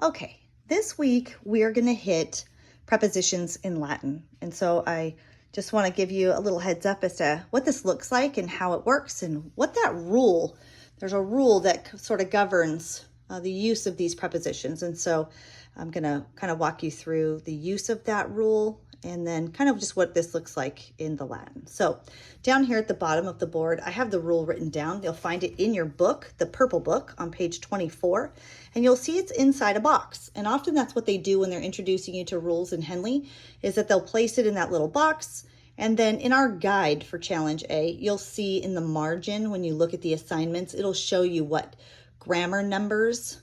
Okay, this week we are going to hit prepositions in Latin. And so I just want to give you a little heads up as to what this looks like and how it works and what that rule, there's a rule that sort of governs the use of these prepositions. And so I'm going to kind of walk you through the use of that rule and then kind of just what this looks like in the Latin. So down here at the bottom of the board, I have the rule written down. You'll find it in your book, the purple book on page 24, and you'll see it's inside a box. And often that's what they do when they're introducing you to rules in Henley, is that they'll place it in that little box. And then in our guide for Challenge A, you'll see in the margin, when you look at the assignments, it'll show you what grammar numbers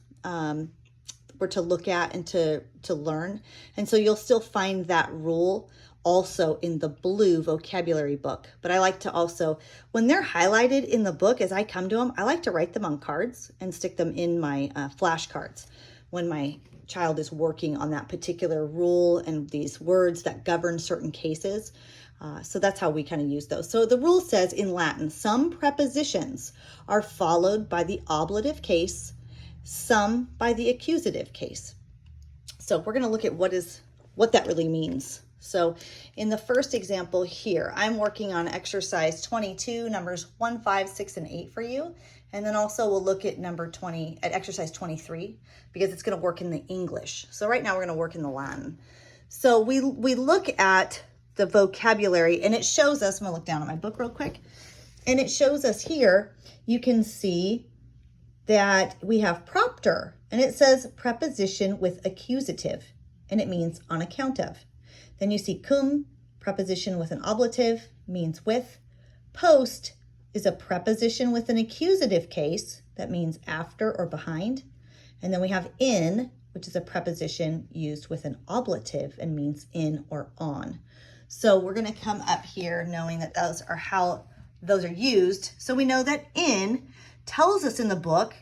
were to look at and to learn. And so you'll still find that rule also in the blue vocabulary book. But I like to also, when they're highlighted in the book, as I come to them, I like to write them on cards and stick them in my flashcards when my child is working on that particular rule and these words that govern certain cases. So that's how we kind of use those. So the rule says in Latin, some prepositions are followed by the ablative case, some by the accusative case. So we're going to look at what that really means. So in the first example here, I'm working on exercise 22, numbers 1, 5, 6, and 8 for you. And then also we'll look at exercise 23, because it's going to work in the English. So right now we're going to work in the Latin. So we look at the vocabulary, and it shows us, I'm going to look down at my book real quick, and it shows us here, you can see that we have propter, and it says preposition with accusative, and it means on account of. Then you see cum, preposition with an ablative, means with. Post is a preposition with an accusative case, that means after or behind. And then we have in, which is a preposition used with an ablative and means in or on. So we're going to come up here knowing that those are how those are used. So we know that in tells us in the book,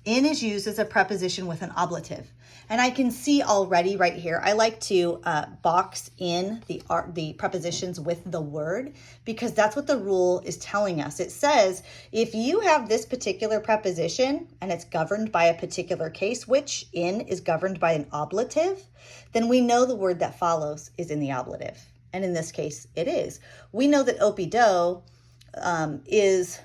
in is used as a preposition with an ablative. And I can see already right here, I like to box in the prepositions with the word, because that's what the rule is telling us. It says, if you have this particular preposition and it's governed by a particular case, which in is governed by an ablative, then we know the word that follows is in the ablative. And in this case, it is. We know that opido is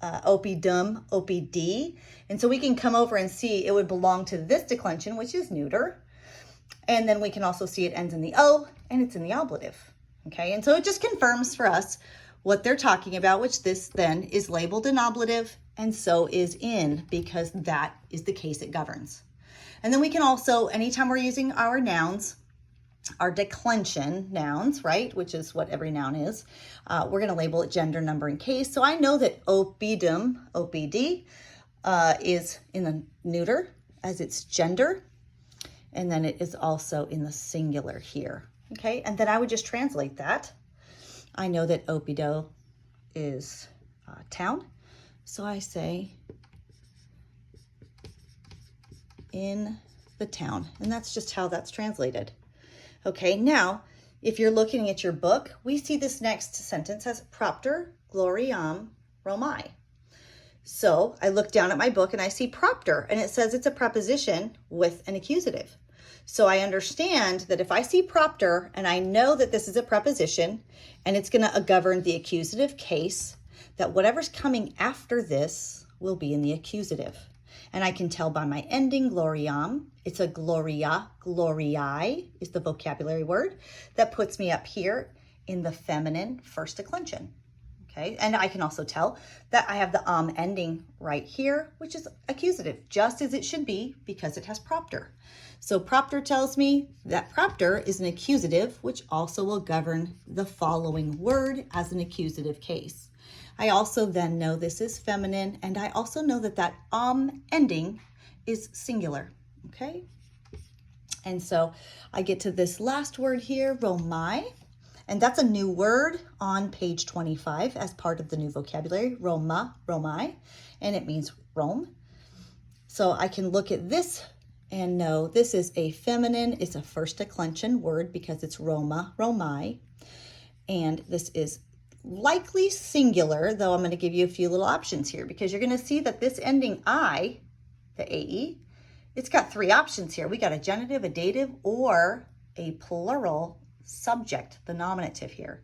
opidum, opd. And so we can come over and see it would belong to this declension, which is neuter. And then we can also see it ends in the O and it's in the ablative. Okay, and so it just confirms for us what they're talking about, which this then is labeled an ablative, and so is in, because that is the case it governs. And then we can also, anytime we're using our nouns, our declension nouns, right, which is what every noun is, we're going to label it gender, number, and case. So I know that opidum, opd, is in the neuter as its gender, and then it is also in the singular here. Okay, and then I would just translate that. I know that opido is town, so I say in the town, and that's just how that's translated. Okay, now, if you're looking at your book, we see this next sentence as propter gloriam Romae. So I look down at my book and I see propter, and it says it's a preposition with an accusative. So I understand that if I see propter and I know that this is a preposition and it's going to govern the accusative case, that whatever's coming after this will be in the accusative. And I can tell by my ending, gloriam, it's a gloria, gloriae is the vocabulary word that puts me up here in the feminine first declension. Okay, and I can also tell that I have the ending right here, which is accusative, just as it should be because it has propter. So propter tells me that propter is an accusative, which also will govern the following word as an accusative case. I also then know this is feminine, and I also know that that ending is singular, okay? And so I get to this last word here, Romae, and that's a new word on page 25 as part of the new vocabulary, Roma, Romae, and it means Rome. So I can look at this and know this is a feminine, it's a first declension word because it's Roma, Romae, and this is likely singular, though I'm going to give you a few little options here, because you're going to see that this ending I, the AE, it's got three options here. We got a genitive, a dative, or a plural subject, the nominative here.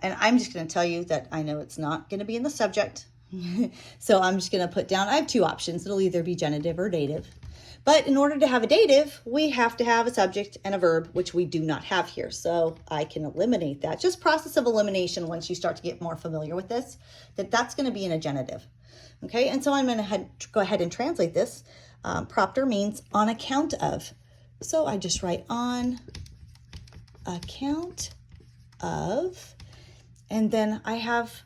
And I'm just going to tell you that I know it's not going to be in the subject. So I'm just going to put down, I have two options. It'll either be genitive or dative. But in order to have a dative, we have to have a subject and a verb, which we do not have here. So I can eliminate that. Just process of elimination once you start to get more familiar with this, that's going to be in a genitive. Okay, and so I'm going to go ahead and translate this. Propter means on account of. So I just write on account of, and then I have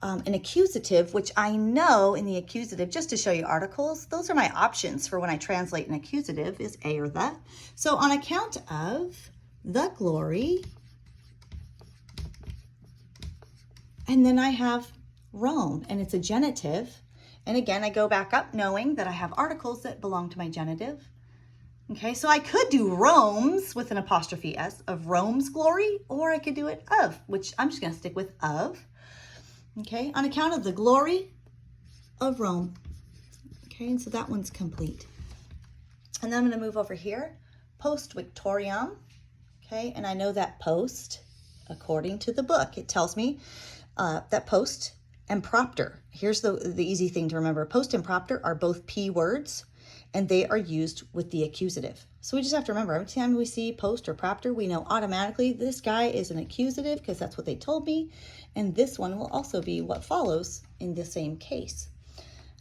an accusative, which I know in the accusative, just to show you articles, those are my options for when I translate an accusative is a or the. So on account of the glory, and then I have Rome, and it's a genitive. And again, I go back up knowing that I have articles that belong to my genitive. Okay, so I could do Rome's with an apostrophe S, of Rome's glory, or I could do it of, which I'm just going to stick with of. Okay, on account of the glory of Rome. Okay, and so that one's complete. And then I'm going to move over here, post victoriam. Okay, and I know that post, according to the book, it tells me that post and propter. Here's the easy thing to remember. Post and propter are both P words, and they are used with the accusative. So we just have to remember, every time we see post or propter, we know automatically this guy is an accusative because that's what they told me. And this one will also be what follows in the same case.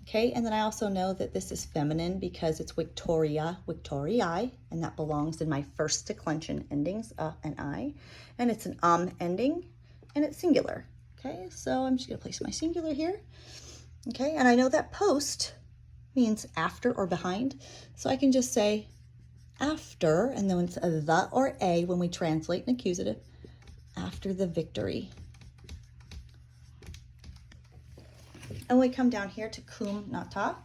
Okay, and then I also know that this is feminine because it's Victoria, Victoriae, and that belongs in my first declension endings, and I. And it's an ending, and it's singular. Okay, so I'm just going to place my singular here. Okay, and I know that post means after or behind. So I can just say after, and then it's a the or a when we translate an accusative, after the victory. And we come down here to cum nata.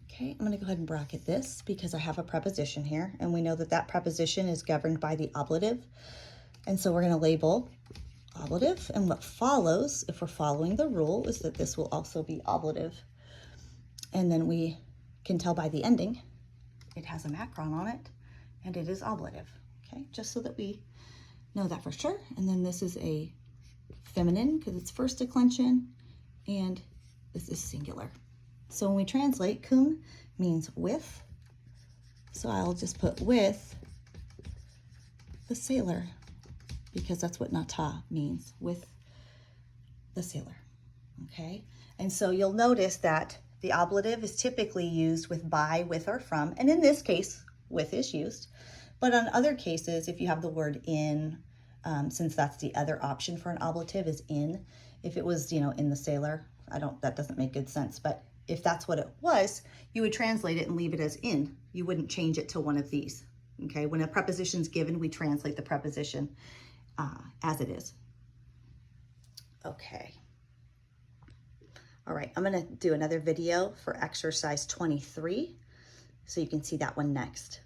Okay, I'm going to go ahead and bracket this because I have a preposition here, and we know that that preposition is governed by the ablative. And so we're going to label ablative, and what follows, if we're following the rule, is that this will also be ablative. And then we can tell by the ending, it has a macron on it, and it is ablative. Okay, just so that we know that for sure. And then this is a feminine because it's first declension, and this is singular. So when we translate, cum means with. So I'll just put with the sailor, because that's what nata means, with the sailor. Okay, and so you'll notice that the ablative is typically used with by, with, or from, and in this case, with is used. But on other cases, if you have the word in, since that's the other option for an ablative is in. If it was, in the sailor, that doesn't make good sense. But if that's what it was, you would translate it and leave it as in. You wouldn't change it to one of these. Okay, when a preposition's given, we translate the preposition as it is. Okay. All right, I'm going to do another video for exercise 23, so you can see that one next.